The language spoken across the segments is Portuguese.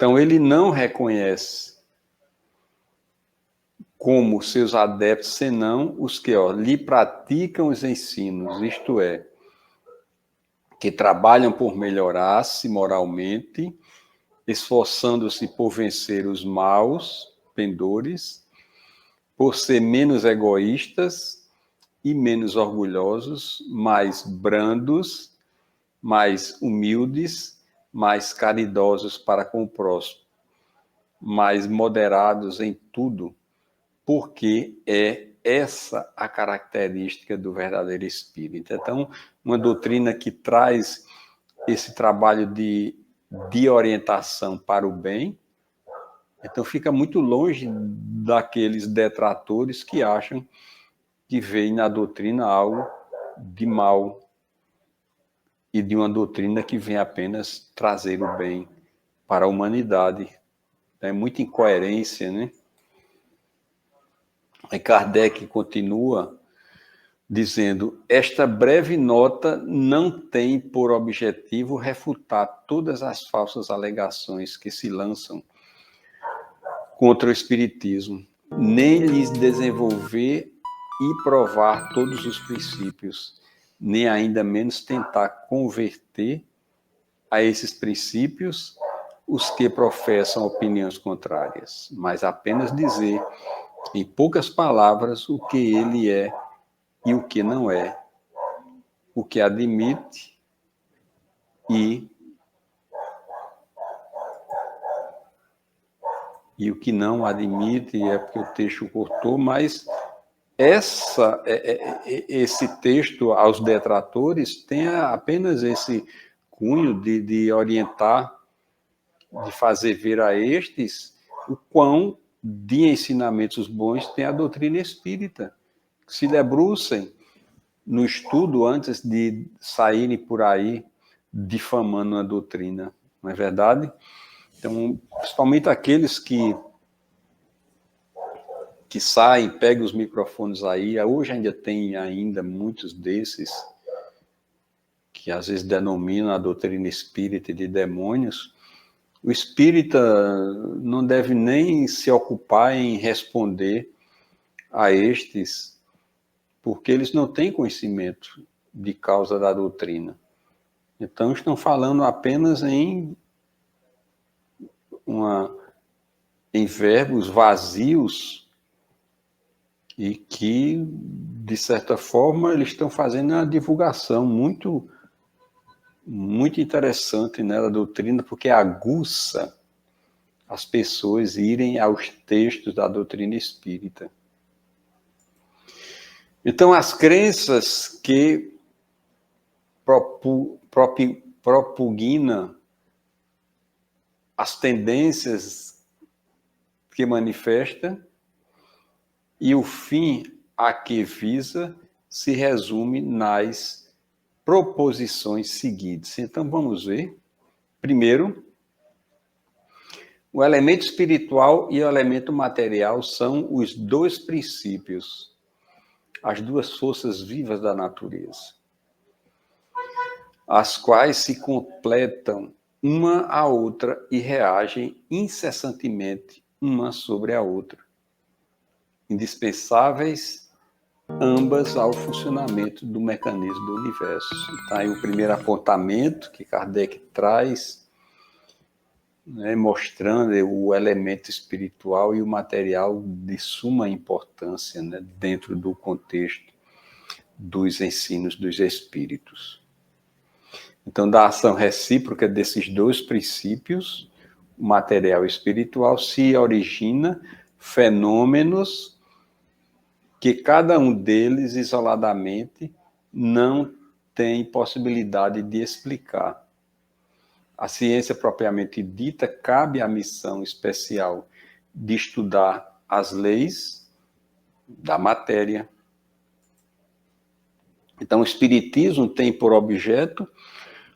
Então, ele não reconhece como seus adeptos, senão os que lhe praticam os ensinos, isto é, que trabalham por melhorar-se moralmente, esforçando-se por vencer os maus pendores, por ser menos egoístas e menos orgulhosos, mais brandos, mais humildes, mais caridosos para com o próximo, mais moderados em tudo, porque é essa a característica do verdadeiro espírito. Então, uma doutrina que traz esse trabalho de orientação para o bem, então fica muito longe daqueles detratores que acham que veem na doutrina algo de mal e de uma doutrina que vem apenas trazer o bem para a humanidade. É muita incoerência, né? E Kardec continua dizendo: esta breve nota não tem por objetivo refutar todas as falsas alegações que se lançam contra o Espiritismo, nem lhes desenvolver e provar todos os princípios, nem ainda menos tentar converter a esses princípios os que professam opiniões contrárias, mas apenas dizer, em poucas palavras, o que ele é e o que não é, o que admite e o que não admite, é porque o texto cortou, mas esse texto aos detratores tem apenas esse cunho de orientar, de fazer ver a estes o quão de ensinamentos bons tem a doutrina espírita. Se debrucem no estudo antes de saírem por aí difamando a doutrina, não é verdade? Então, principalmente aqueles que saem, pegam os microfones aí, hoje ainda tem muitos desses que às vezes denominam a doutrina espírita de demônios. O espírita não deve nem se ocupar em responder a estes, porque eles não têm conhecimento de causa da doutrina. Então, estão falando apenas em verbos vazios e que, de certa forma, eles estão fazendo uma divulgação muito interessante, né, da doutrina, porque aguça as pessoas irem aos textos da doutrina espírita. Então, as crenças que propugnam as tendências que manifesta e o fim a que visa se resume nas proposições seguintes. Então, vamos ver. Primeiro, o elemento espiritual e o elemento material são os dois princípios, as duas forças vivas da natureza, as quais se completam uma à outra e reagem incessantemente uma sobre a outra, indispensáveis ambas ao funcionamento do mecanismo do universo. Então, aí o primeiro apontamento que Kardec traz, né, mostrando o elemento espiritual e o material de suma importância, né, dentro do contexto dos ensinos dos espíritos. Então, da ação recíproca desses dois princípios, o material e o espiritual, se origina fenômenos que cada um deles, isoladamente, não tem possibilidade de explicar. A ciência propriamente dita cabe à missão especial de estudar as leis da matéria. Então, o Espiritismo tem por objeto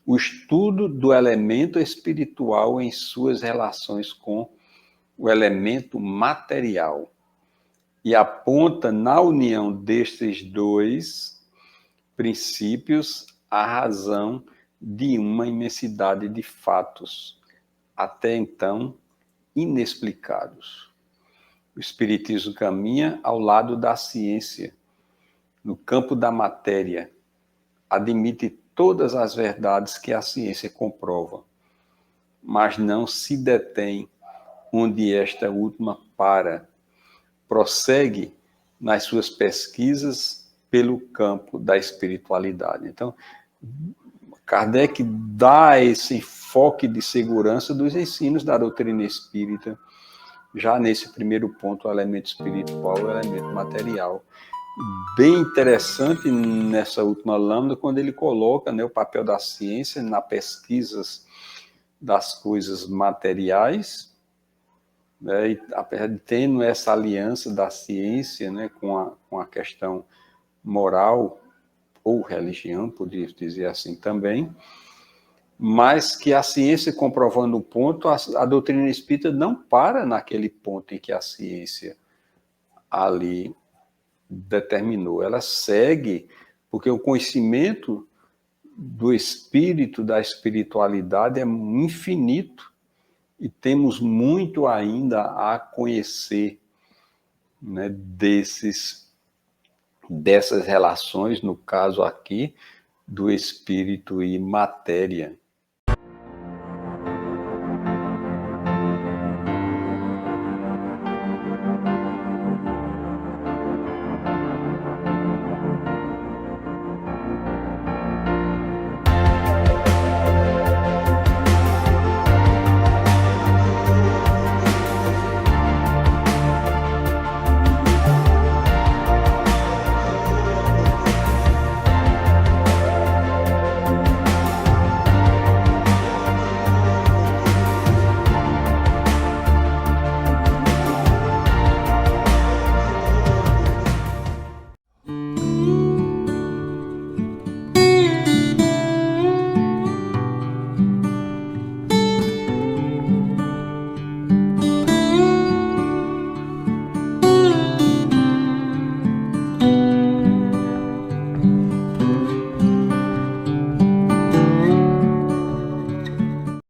o estudo do elemento espiritual em suas relações com o elemento material e aponta na união destes dois princípios a razão de uma imensidade de fatos até então inexplicados. O Espiritismo caminha ao lado da ciência, no campo da matéria, admite todas as verdades que a ciência comprova, mas não se detém onde esta última para, prossegue nas suas pesquisas pelo campo da espiritualidade. Então, Kardec dá esse enfoque de segurança dos ensinos da doutrina espírita, já nesse primeiro ponto, o elemento espiritual e o elemento material. Bem interessante nessa última lâmina, quando ele coloca, né, o papel da ciência na pesquisa das coisas materiais, né, e apesar de tendo essa aliança da ciência, né, com a questão moral ou religião, poderia dizer assim também, mas que a ciência comprovando um ponto, a doutrina espírita não para naquele ponto em que a ciência ali determinou. Ela segue, porque o conhecimento do espírito, da espiritualidade é infinito e temos muito ainda a conhecer, né, dessas relações, no caso aqui, do espírito e matéria.